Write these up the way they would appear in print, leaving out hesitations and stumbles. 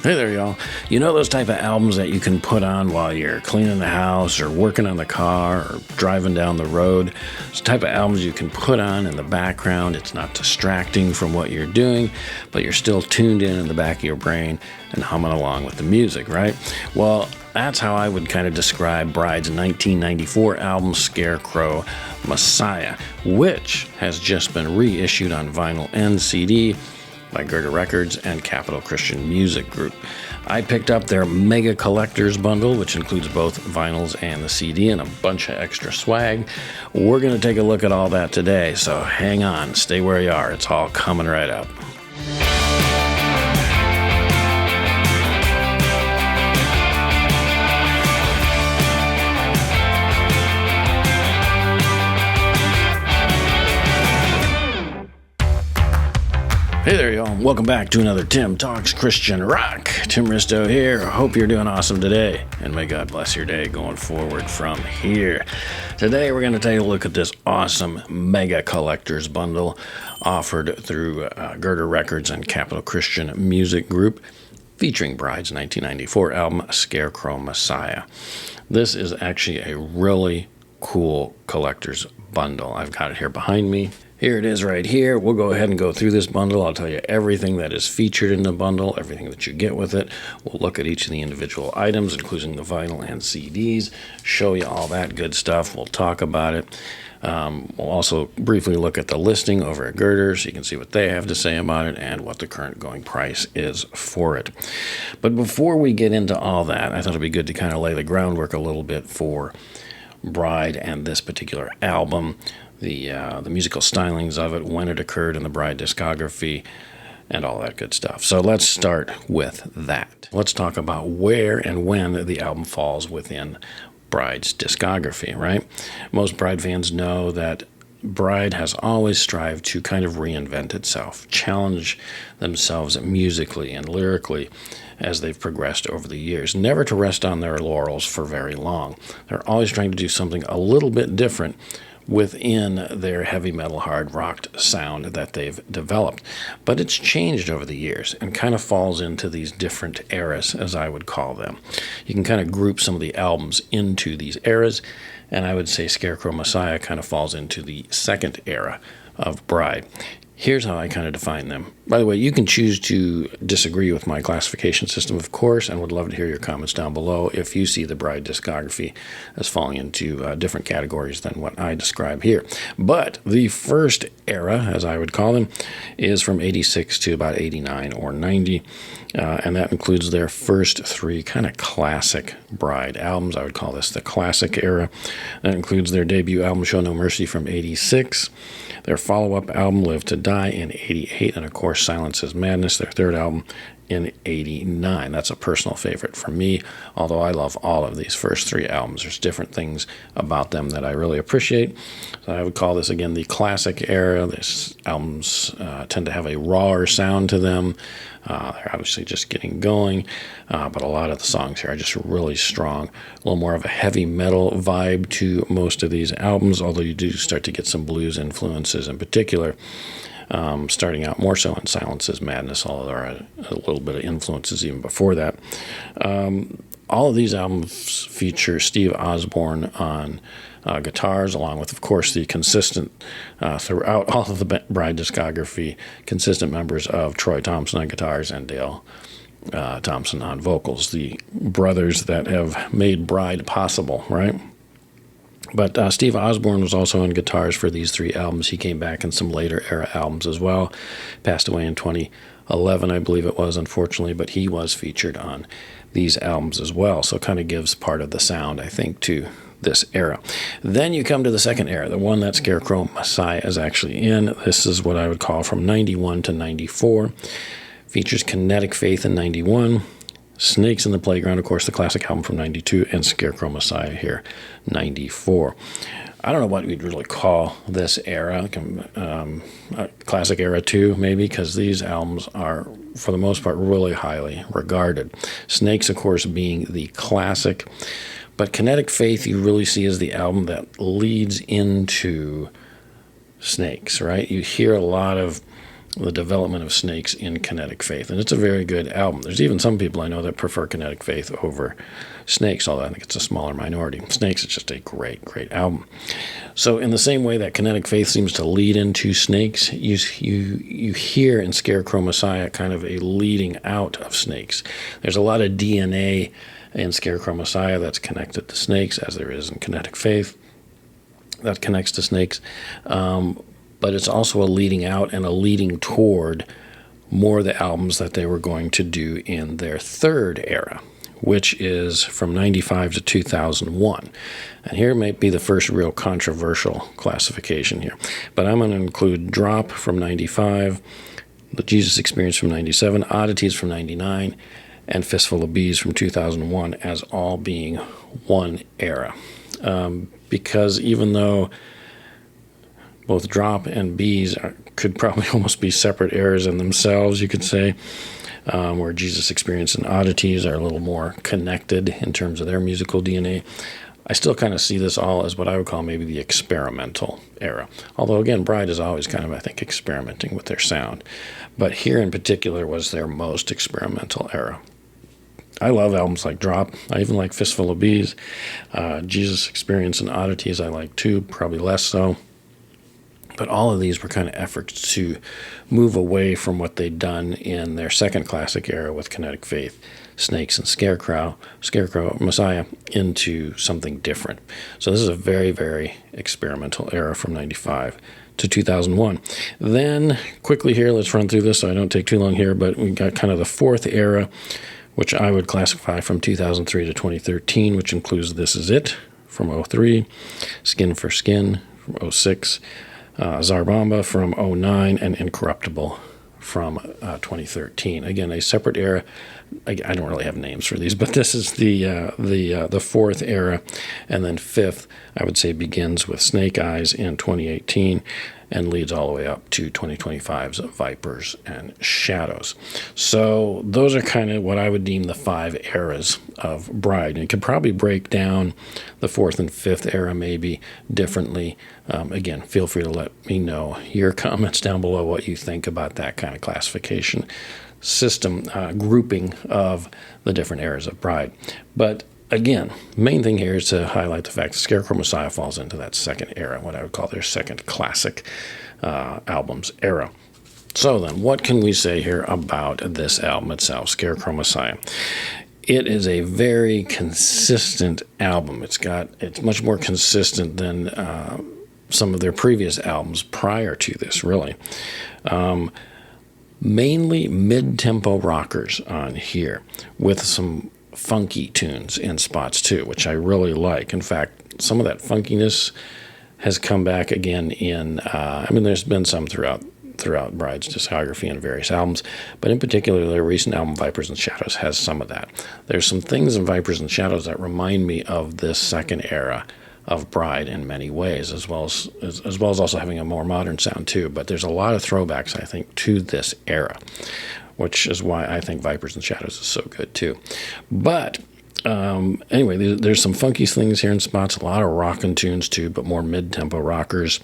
Hey there, y'all. You know those type of albums that you can put on while you're cleaning the house or working on the car or driving down the road? It's the type of albums you can put on in the background. It's not distracting from what you're doing, but you're still tuned in the back of your brain and humming along with the music, right? Well, that's how I would kind of describe Bride's 1994 album, Scarecrow Messiah, which has just been reissued on vinyl and CD by Girder Records and Capital Christian Music Group. I picked up their Mega Collectors Bundle, which includes both vinyls and the CD and a bunch of extra swag. We're going to take a look at all that today, so hang on, stay where you are. It's all coming right up. Hey there, y'all. Welcome back to another Tim Talks Christian Rock. Tim Risto here. Hope you're doing awesome today, and may God bless your day going forward from here. Today, we're going to take a look at this awesome Mega Collectors Bundle offered through Girder Records and Capital Christian Music Group, featuring Bride's 1994 album, Scarecrow Messiah. This is actually a really cool collector's bundle. I've got it here behind me. Here it is right here. We'll go ahead and go through this bundle. I'll tell you everything that is featured in the bundle, everything that you get with it. We'll look at each of the individual items, including the vinyl and CDs, show you all that good stuff. We'll talk about it. We'll also briefly look at the listing over at Girder so you can see what they have to say about it and what the current going price is for it. But before we get into all that, I thought it'd be good to kind of lay the groundwork a little bit for Bride and this particular album. The musical stylings of it, when it occurred in the Bride discography, and all that good stuff. So let's start with that. Let's talk about where and when the album falls within Bride's discography, right? Most Bride fans know that Bride has always strived to kind of reinvent itself, challenge themselves musically and lyrically as they've progressed over the years, never to rest on their laurels for very long. They're always trying to do something a little bit different within their heavy metal hard rock sound that they've developed. But it's changed over the years and kind of falls into these different eras, as I would call them. You can kind of group some of the albums into these eras, and I would say Scarecrow Messiah kind of falls into the second era of Bride. Here's how I kind of define them. By the way, you can choose to disagree with my classification system, of course, and would love to hear your comments down below if you see the Bride discography as falling into different categories than what I describe here. But the first era, as I would call them, is from 86 to about 89 or 90, and that includes their first three kind of classic Bride albums. I would call this the classic era. That includes their debut album, Show No Mercy, from 86, their follow-up album, Live to Die, in 88, and of course, Silence is Madness, their third album, in 89. That's a personal favorite for me, although I love all of these first three albums. There's different things about them that I really appreciate. So I would call this, again, the classic era. These albums tend to have a rawer sound to them. They're obviously just getting going, but a lot of the songs here are just really strong. A little more of a heavy metal vibe to most of these albums, although you do start to get some blues influences in particular. Starting out more so in Silence is Madness, although there are a little bit of influences even before that. All of these albums feature Steve Osborne on guitars, along with, of course, the consistent, throughout all of the Bride discography, consistent members of Troy Thompson on guitars and Dale Thompson on vocals, the brothers that have made Bride possible, right? But Steve Osborne was also on guitars for these three albums. He came back in some later era albums as well. Passed away in 2011, I believe it was, unfortunately, but he was featured on these albums as well. So it kind of gives part of the sound, I think, to this era. Then you come to the second era, the one that Scarecrow Messiah is actually in. This is what I would call from 91 to 94. Features Kinetic Faith in 91. Snakes in the Playground, of course, the classic album from 92, and Scarecrow Messiah here, 94. I don't know what we'd really call this era, classic era 2, maybe, because these albums are, for the most part, really highly regarded. Snakes, of course, being the classic, but Kinetic Faith you really see as the album that leads into Snakes, right? You hear a lot of the development of Snakes in Kinetic Faith. And it's a very good album. There's even some people I know that prefer Kinetic Faith over Snakes, although I think it's a smaller minority. Snakes is just a great, great album. So in the same way that Kinetic Faith seems to lead into Snakes, you hear in Scarecrow Messiah kind of a leading out of Snakes. There's a lot of DNA in Scarecrow Messiah that's connected to Snakes, as there is in Kinetic Faith that connects to Snakes. But it's also a leading out and a leading toward more of the albums that they were going to do in their third era, which is from 95 to 2001. And here might be the first real controversial classification here. But I'm going to include Drop from 95, The Jesus Experience from 97, Oddities from 99, and Fistful of Bees from 2001 as all being one era. Because even though both Drop and Bees could probably almost be separate eras in themselves, you could say, where Jesus Experience and Oddities are a little more connected in terms of their musical DNA. I still kind of see this all as what I would call maybe the experimental era. Although, again, Bride is always kind of, I think, experimenting with their sound. But here in particular was their most experimental era. I love albums like Drop. I even like Fistful of Bees. Jesus Experience and Oddities I like too, probably less so. But all of these were kind of efforts to move away from what they'd done in their second classic era with Kinetic Faith, Snakes, and Scarecrow Messiah into something different. So this is a very, very experimental era from 95 to 2001. Then, quickly here, let's run through this so I don't take too long here, but we got kind of the fourth era, which I would classify from 2003 to 2013, which includes This Is It from 2003, Skin for Skin from 2006, Zarbamba from 2009, and Incorruptible from 2013. Again, a separate era. I don't really have names for these, but this is the fourth era, and then fifth, I would say, begins with Snake Eyes in 2018 and leads all the way up to 2025's Vipers and Shadows. So those are kind of what I would deem the 5 eras of Bride. And you could probably break down the 4th and 5th era maybe differently. Again, feel free to let me know your comments down below what you think about that kind of classification system, grouping of the different eras of Bride. But again, main thing here is to highlight the fact that Scarecrow Messiah falls into that second era, what I would call their second classic albums era. So then, what can we say here about this album itself, Scarecrow Messiah? It is a very consistent album. It's much more consistent than some of their previous albums prior to this, really. Mainly mid-tempo rockers on here with some funky tunes in spots too, which I really like. In fact, some of that funkiness has come back again in, there's been some throughout Bride's discography and various albums, but in particular, their recent album, Vipers and Shadows, has some of that. There's some things in Vipers and Shadows that remind me of this second era of Bride in many ways, as well as also having a more modern sound too. But there's a lot of throwbacks, I think, to this era, which is why I think Vipers and Shadows is so good too. But anyway, there's some funky things here in spots, a lot of rockin' tunes too, but more mid-tempo rockers.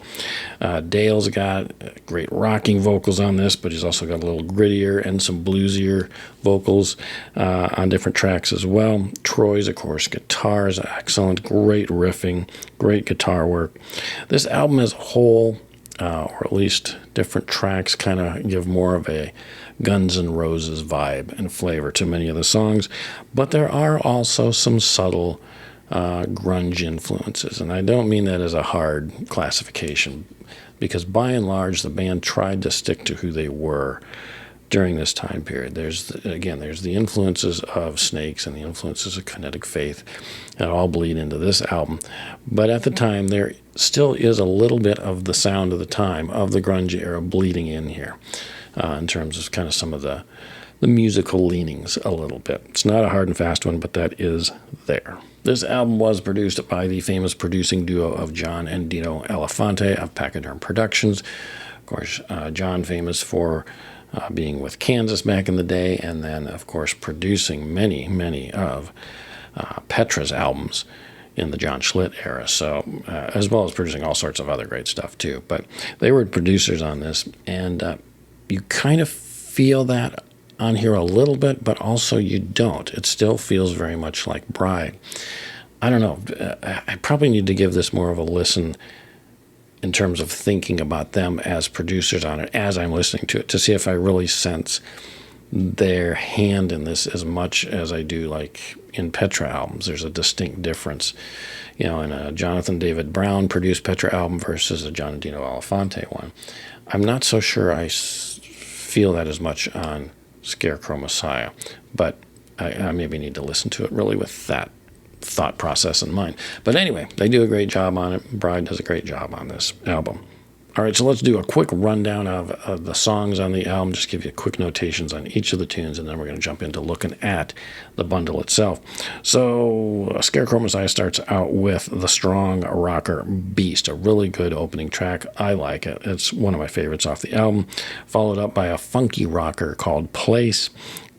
Dale's got great rocking vocals on this, but he's also got a little grittier and some bluesier vocals on different tracks as well. Troy's, of course, guitar is excellent, great riffing, great guitar work. This album as a whole, or at least different tracks, kind of give more of a Guns N' Roses vibe and flavor to many of the songs, but there are also some subtle grunge influences, and I don't mean that as a hard classification, because by and large the band tried to stick to who they were during this time period. There's the influences of Snakes and the influences of Kinetic Faith that all bleed into this album, but at the time there still is a little bit of the sound of the time of the grunge era bleeding in here. In terms of kind of some of the musical leanings a little bit. It's not a hard and fast one, but that is there. This album was produced by the famous producing duo of John and Dino Elefante of Pachyderm Productions. Of course, John famous for being with Kansas back in the day, and then, of course, producing many, many of Petra's albums in the John Schlitt era, so as well as producing all sorts of other great stuff too. But they were producers on this, and You kind of feel that on here a little bit, but also you don't. It still feels very much like Bride. I don't know. I probably need to give this more of a listen in terms of thinking about them as producers on it as I'm listening to it, to see if I really sense their hand in this as much as I do like in Petra albums. There's a distinct difference, in a Jonathan David Brown produced Petra album versus a John Dino Elefante one. I'm not so sure I feel that as much on Scarecrow Messiah, but I maybe need to listen to it really with that thought process in mind. But anyway, they do a great job on it. Bride does a great job on this album. All right, so let's do a quick rundown of the songs on the album, just give you quick notations on each of the tunes, and then we're going to jump into looking at the bundle itself. So Scarecrow Messiah starts out with the strong rocker Beast, a really good opening track. I like it. It's one of my favorites off the album, followed up by a funky rocker called Place.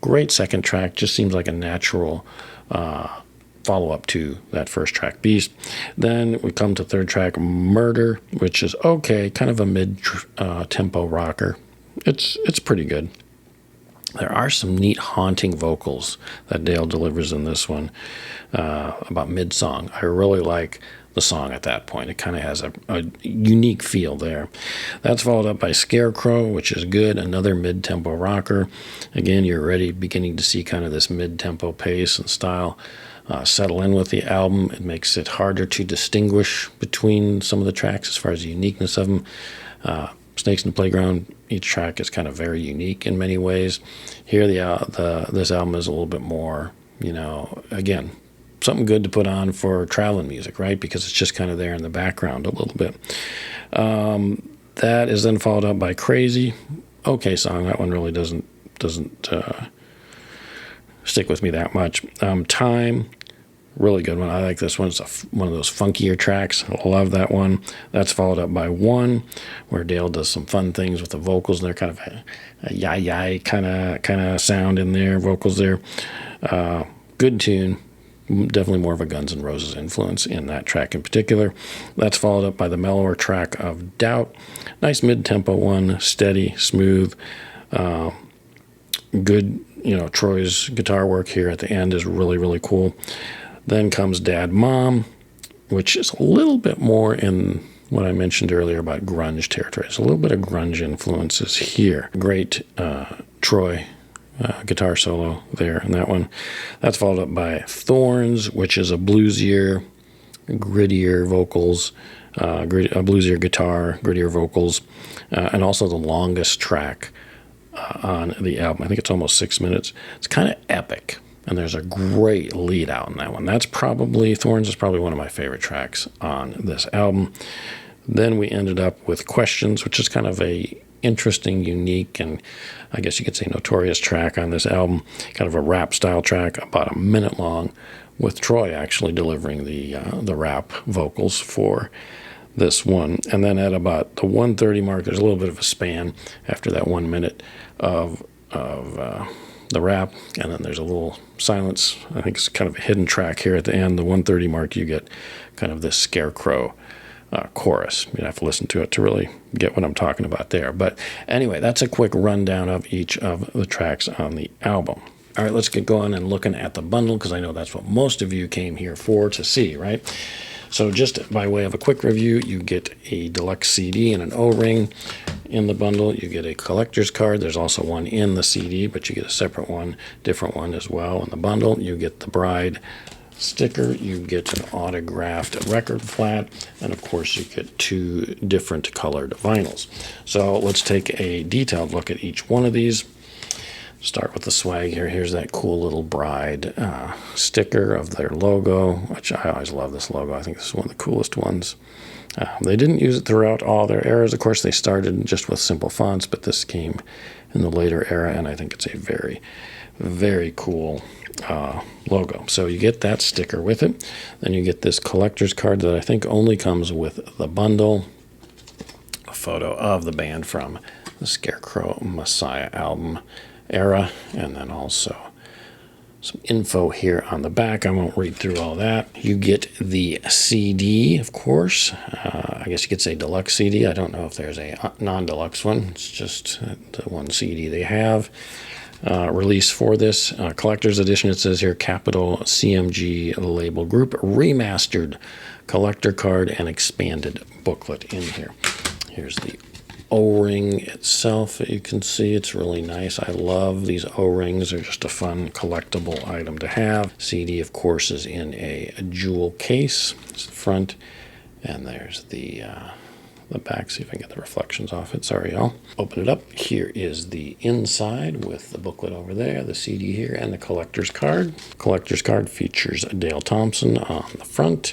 Great second track, just seems like a natural follow-up to that first track, Beast. Then we come to third track, Murder, which is okay, kind of a mid-tempo rocker. It's pretty good. There are some neat haunting vocals that Dale delivers in this one about mid-song. I really like the song at that point. It kind of has a unique feel there. That's followed up by Scarecrow, which is good, another mid-tempo rocker. Again, you're already beginning to see kind of this mid-tempo pace and style settle in with the album. It makes it harder to distinguish between some of the tracks as far as the uniqueness of them. Snakes in the Playground, each track is kind of very unique in many ways. Here, this album is a little bit more, again, something good to put on for traveling music, right? Because it's just kind of there in the background a little bit. That is then followed up by Crazy. Okay song. That one really doesn't stick with me that much. Time, really good one. I like this one. It's one of those funkier tracks. I love that one. That's followed up by One, where Dale does some fun things with the vocals, and they're kind of a yai kind of sound in there, vocals there. Good tune. Definitely more of a Guns N' Roses influence in that track in particular. That's followed up by the mellower track of Doubt. Nice mid-tempo one, steady, smooth, good. Troy's guitar work here at the end is really, really cool. Then comes Dad Mom, which is a little bit more in what I mentioned earlier about grunge territory. There's a little bit of grunge influences here. Great Troy guitar solo there in that one. That's followed up by Thorns, which is a bluesier, grittier vocals, a bluesier guitar, grittier vocals, and also the longest track on the album. I think it's almost 6 minutes. It's kind of epic, and there's a great lead out in that one. Thorns is probably one of my favorite tracks on this album. Then we ended up with Questions, which is kind of a interesting, unique, and I guess you could say notorious track on this album. Kind of a rap style track, about a minute long, with Troy actually delivering the rap vocals for this one. And then at about the 1:30 mark, there's a little bit of a span after that 1 minute of the rap, and then there's a little silence. I think it's kind of a hidden track here at the end. The 1:30 mark, you get kind of this Scarecrow chorus. You have to listen to it to really get what I'm talking about there. But anyway, that's a quick rundown of each of the tracks on the album. All right, let's get going and looking at the bundle, because I know that's what most of you came here to see, right? So just by way of a quick review, you get a deluxe CD and an O-ring in the bundle. You get a collector's card. There's also one in the CD, but you get a separate one, different one as well in the bundle. You get the Bride sticker. You get an autographed record flat. And, of course, you get 2 different colored vinyls. So let's take a detailed look at each one of these. Start with the swag here. Here's that cool little Bride sticker of their logo, which I always love this logo. I think this is one of the coolest ones. They didn't use it throughout all their eras. Of course, they started just with simple fonts, but this came in the later era, and I think it's a very, very cool logo. So you get that sticker with it. Then you get this collector's card that I think only comes with the bundle. A photo of the band from the Scarecrow Messiah album era, and then also some info here on the back. I won't read through all that. You get the CD, of course. I guess you could say deluxe CD. I don't know if there's a non-deluxe one. It's just the one CD they have. Release for this collector's edition. It says here capital CMG label group remastered collector card and expanded booklet in here. Here's the O-ring itself. You can see it's really nice. I love these O-rings. They're just a fun collectible item to have. CD, of course, is in a jewel case. It's the front, and there's the back. See if I can get the reflections off it. Sorry, y'all. Open it up. Here is the inside with the booklet over there, the CD here, and the collector's card. Collector's card features Dale Thompson on the front,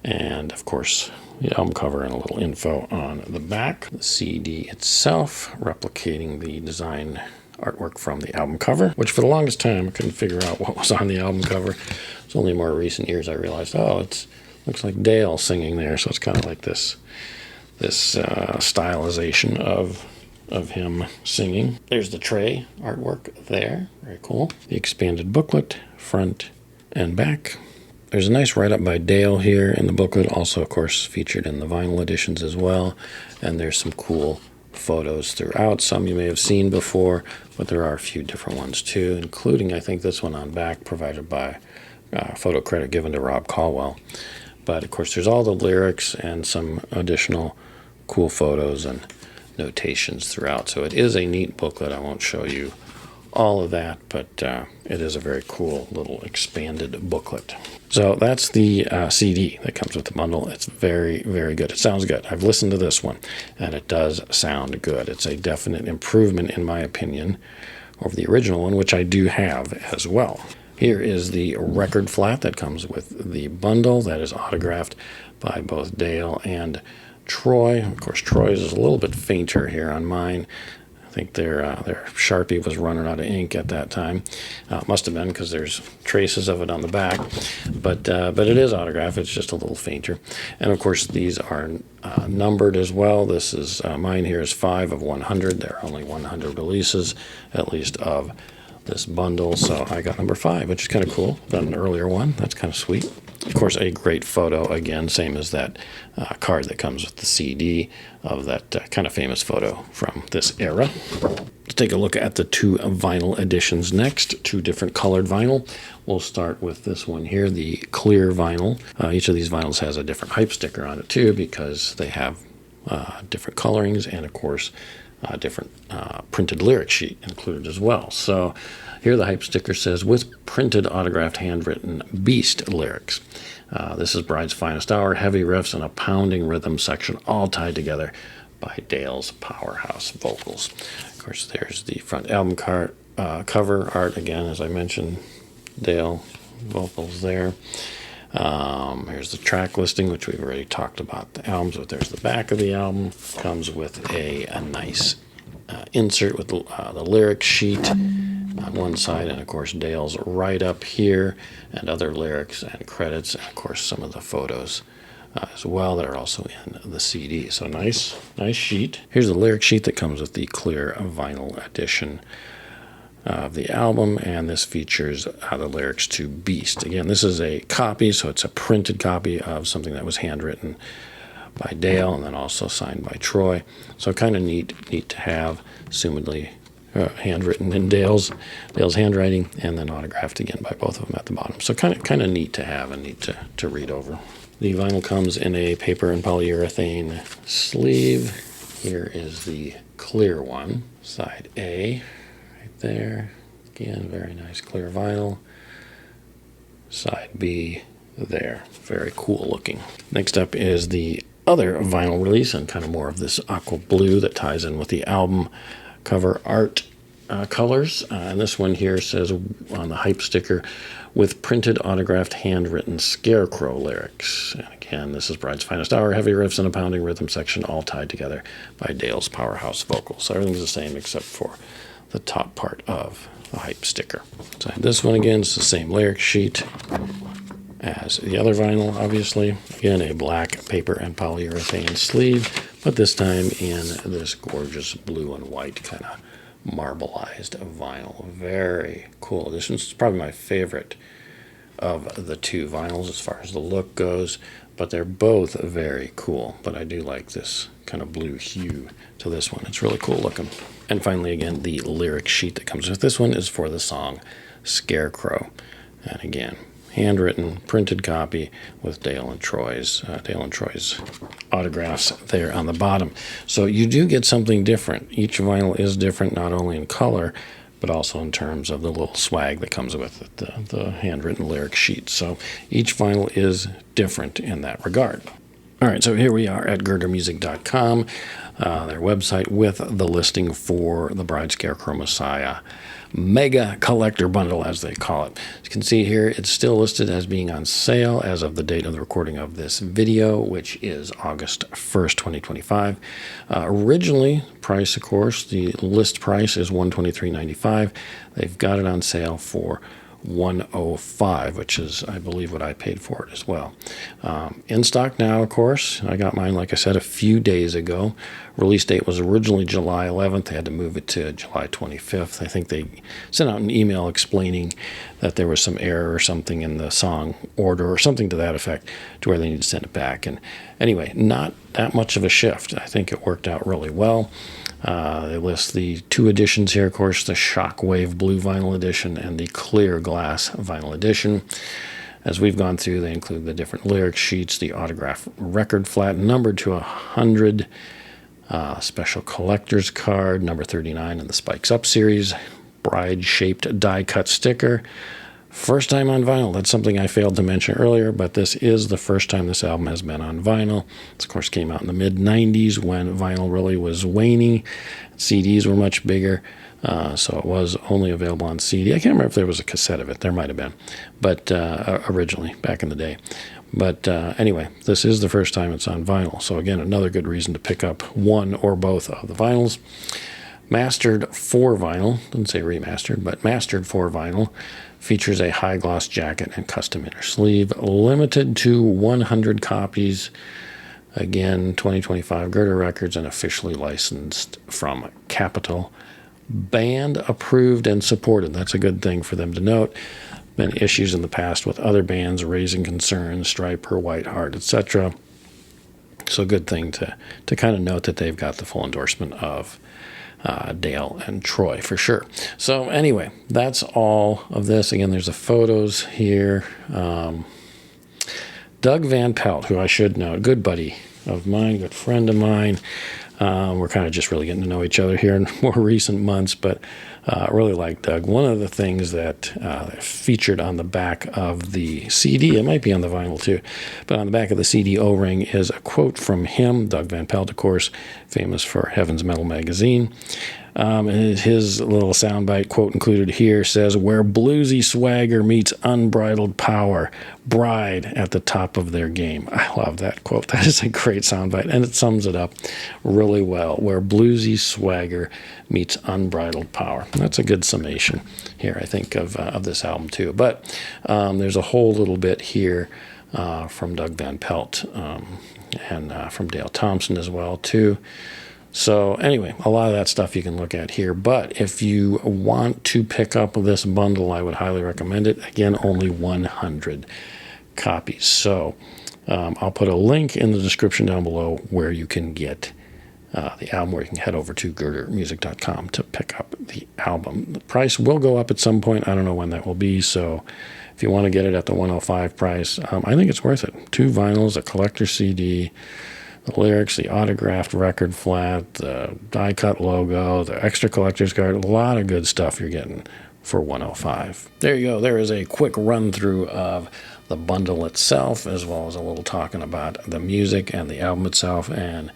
and of course the album cover and a little info on the back. The CD itself replicating the design artwork from the album cover, which for the longest time I couldn't figure out what was on the album cover. It's only in more recent years I realized, oh, it looks like Dale singing there, so it's kind of like this stylization of him singing. There's the tray artwork there, very cool. The expanded booklet, front and back. There's a nice write-up by Dale here in the booklet, also, of course, featured in the vinyl editions as well. And there's some cool photos throughout. Some you may have seen before, but there are a few different ones too, including, I think, this one on back, provided by photo credit given to Rob Caldwell. But, of course, there's all the lyrics and some additional cool photos and notations throughout. So it is a neat booklet. I won't show you all of that, but it is a very cool little expanded booklet. So that's the CD that comes with the bundle. It's very, very good. It sounds good. I've listened to this one, and it does sound good. It's a definite improvement, in my opinion, over the original one, which I do have as well. Here is the record flat that comes with the bundle that is autographed by both Dale and Troy. Of course, Troy's is a little bit fainter here on mine. I think their Sharpie was running out of ink at that time. Must have been, because there's traces of it on the back. But it is autographed. It's just a little fainter. And of course, these are numbered as well. This is mine here is 5 of 100. There are only 100 releases, at least, of this bundle. So I got number 5, which is kind of cool. Done an earlier one. That's kind of sweet. Of course, a great photo, again, same as that card that comes with the CD of that kind of famous photo from this era. Let's take a look at the 2 vinyl editions next, 2 different colored vinyl. We'll start with this one here, the clear vinyl. Each of these vinyls has a different hype sticker on it too, because they have different colorings and, of course, different printed lyric sheet included as well. So here the hype sticker says, with printed, autographed, handwritten Beast lyrics. This is Bride's Finest Hour, heavy riffs, and a pounding rhythm section, all tied together by Dale's powerhouse vocals. Of course, there's the front album cover art, again, as I mentioned, Dale vocals there. Here's the track listing, which we've already talked about the albums, but there's the back of the album. Comes with a nice insert with the lyric sheet on one side, and of course Dale's write-up here, and other lyrics and credits, and of course some of the photos as well that are also in the CD. So nice sheet. Here's the lyric sheet that comes with the clear vinyl edition of the album, and this features the lyrics to Beast. Again, this is a copy, so it's a printed copy of something that was handwritten by Dale and then also signed by Troy. So kind of neat to have, assumedly handwritten in Dale's handwriting, and then autographed again by both of them at the bottom. So kind of neat to have and neat to read over. The vinyl comes in a paper and polyurethane sleeve. Here is the clear one, side A, right there. Again, very nice clear vinyl. Side B there. Very cool looking. Next up is the other vinyl release, and kind of more of this aqua blue that ties in with the album cover art colors. And this one here says on the hype sticker, with printed, autographed, handwritten Scarecrow lyrics. And again, this is Bride's Finest Hour, heavy riffs and a pounding rhythm section, all tied together by Dale's powerhouse vocals. So everything's the same except for the top part of the hype sticker. So this one again is the same lyric sheet as the other vinyl, obviously. Again, a black paper and polyurethane sleeve, but this time in this gorgeous blue and white kind of marbleized vinyl. Very cool edition. It's probably my favorite of the two vinyls as far as the look goes, but they're both very cool. But I do like this kind of blue hue to this one. It's really cool looking. And finally, again, the lyric sheet that comes with this one is for the song Scarecrow. And again, handwritten, printed copy with Dale and Troy's autographs there on the bottom. So you do get something different. Each vinyl is different, not only in color, but also in terms of the little swag that comes with it, the handwritten lyric sheet. So each vinyl is different in that regard. All right, so here we are at girdermusic.com, their website with the listing for the Bride Scarecrow Messiah Mega Collector Bundle, as they call it. As you can see here, it's still listed as being on sale as of the date of the recording of this video, which is August 1st, 2025. Originally, price, of course, the list price is $123.95. They've got it on sale for $105, which is, I believe, what I paid for it as well. In stock now, of course. I got mine, like I said, a few days ago. Release date was originally July 11th. They had to move it to July 25th. I think they sent out an email explaining that there was some error or something in the song order or something to that effect, to where they need to send it back. And anyway, not that much of a shift. I think it worked out really well. They list the two editions here, of course, the Shockwave Blue Vinyl Edition and the Clear Glass Vinyl Edition. As we've gone through, they include the different lyric sheets, the autograph record flat, numbered to 100, special collector's card, number 39 in the Spikes Up series, bride-shaped die-cut sticker. First time on vinyl. That's something I failed to mention earlier, but this is the first time this album has been on vinyl. This, of course, came out in the mid-90s when vinyl really was waning. CDs were much bigger, so it was only available on CD. I can't remember if there was a cassette of it. There might have been, but originally, back in the day. But anyway, this is the first time it's on vinyl. So again, another good reason to pick up one or both of the vinyls. Mastered for vinyl, didn't say remastered, but mastered for vinyl, features a high gloss jacket and custom inner sleeve, limited to 100 copies. Again, 2025 Girder Records and officially licensed from Capitol. Band approved and supported. That's a good thing for them to note. Been issues in the past with other bands raising concerns, Striper, Whiteheart, etc. So a good thing to kind of note that they've got the full endorsement of Dale and Troy for sure. So anyway, that's all of this. Again, there's the photos here. Doug Van Pelt, who I should know, a good buddy of mine, good friend of mine. We're kind of just really getting to know each other here in more recent months, but I really like Doug. One of the things that featured on the back of the CD, it might be on the vinyl too, but on the back of the CD O-ring is a quote from him, Doug Van Pelt, of course, famous for Heaven's Metal magazine. His little soundbite quote included here says, "Where bluesy swagger meets unbridled power, Bride at the top of their game." I love that quote. That is a great soundbite, and it sums it up really well. Where bluesy swagger meets unbridled power. That's a good summation here, I think, of this album too. But there's a whole little bit here from Doug Van Pelt and from Dale Thompson as well too. So anyway, a lot of that stuff you can look at here. But if you want to pick up this bundle, I would highly recommend it. Again, only 100 copies. So I'll put a link in the description down below where you can get the album, where you can head over to girdermusic.com to pick up the album. The price will go up at some point. I don't know when that will be. So if you want to get it at the $105 price, I think it's worth it. 2 vinyls, a collector CD, the lyrics, the autographed record flat, the die-cut logo, the extra collector's card, a lot of good stuff you're getting for $105. There you go. There is a quick run-through of the bundle itself, as well as a little talking about the music and the album itself and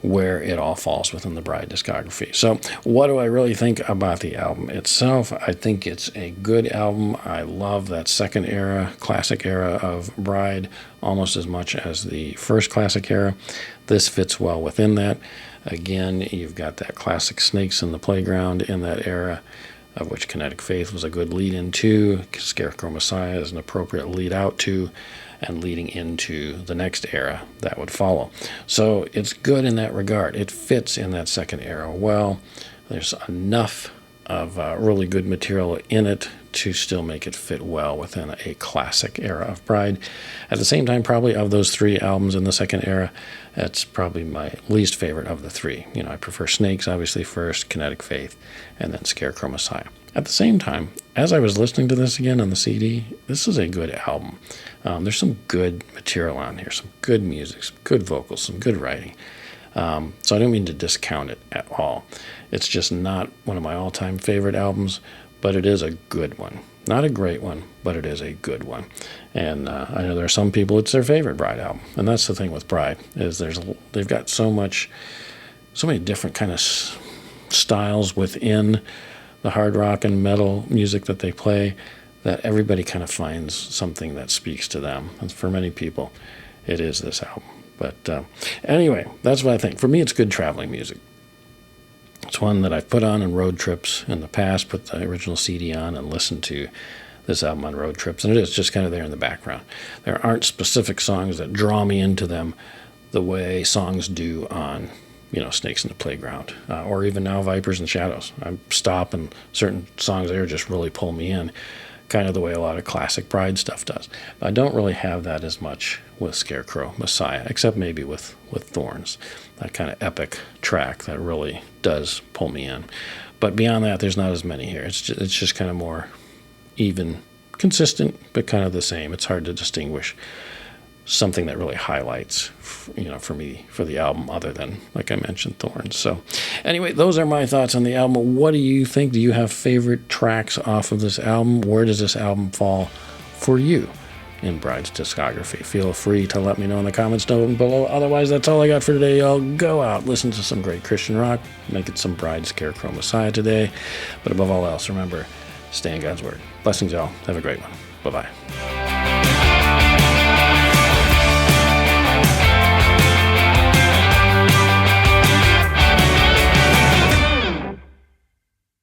where it all falls within the Bride discography. So what do I really think about the album itself? I think it's a good album. I love that second era, classic era of Bride almost as much as the first classic era. This fits well within that. Again, you've got that classic Snakes in the Playground in that era, of which Kinetic Faith was a good lead into. Scarecrow Messiah is an appropriate lead out to, and leading into the next era that would follow. So it's good in that regard. It fits in that second era well. There's enough of really good material in it to still make it fit well within a classic era of Bride. At the same time, probably of those 3 albums in the second era, that's probably my least favorite of the 3. I prefer Snakes, obviously, first, Kinetic Faith, and then Scarecrow Messiah. At the same time, as I was listening to this again on the CD, this is a good album. There's some good material on here, some good music, some good vocals, some good writing. So I don't mean to discount it at all. It's just not one of my all-time favorite albums, but it is a good one. Not a great one, but it is a good one. And I know there are some people it's their favorite Bride album, and that's the thing with Bride is they've got so many different kind of styles within the hard rock and metal music that they play that everybody kind of finds something that speaks to them. And for many people, it is this album. But anyway, that's what I think. For me, it's good traveling music. It's one that I've put on road trips in the past, put the original CD on and listened to this album on road trips, and it is just kind of there in the background. There aren't specific songs that draw me into them the way songs do on, Snakes in the Playground, or even now Vipers and Shadows. I stop and certain songs there just really pull me in, kind of the way a lot of classic Bride stuff does. But I don't really have that as much with Scarecrow Messiah, except maybe with Thorns, that kind of epic track that really does pull me in. But beyond that, there's not as many here. It's just kind of more even, consistent, but kind of the same. It's hard to distinguish something that really highlights, for me, for the album, other than, like I mentioned, Thorns. So anyway, those are my thoughts on the album. What do you think? Do you have favorite tracks off of this album? Where does this album fall for you in Bride's discography? Feel free to let me know in the comments down below. Otherwise, that's all I got for today, y'all. Go out, listen to some great Christian rock, make it some Bride Scarecrow Messiah today. But above all else, remember, stay in God's Word. Blessings, y'all. Have a great one. Bye-bye.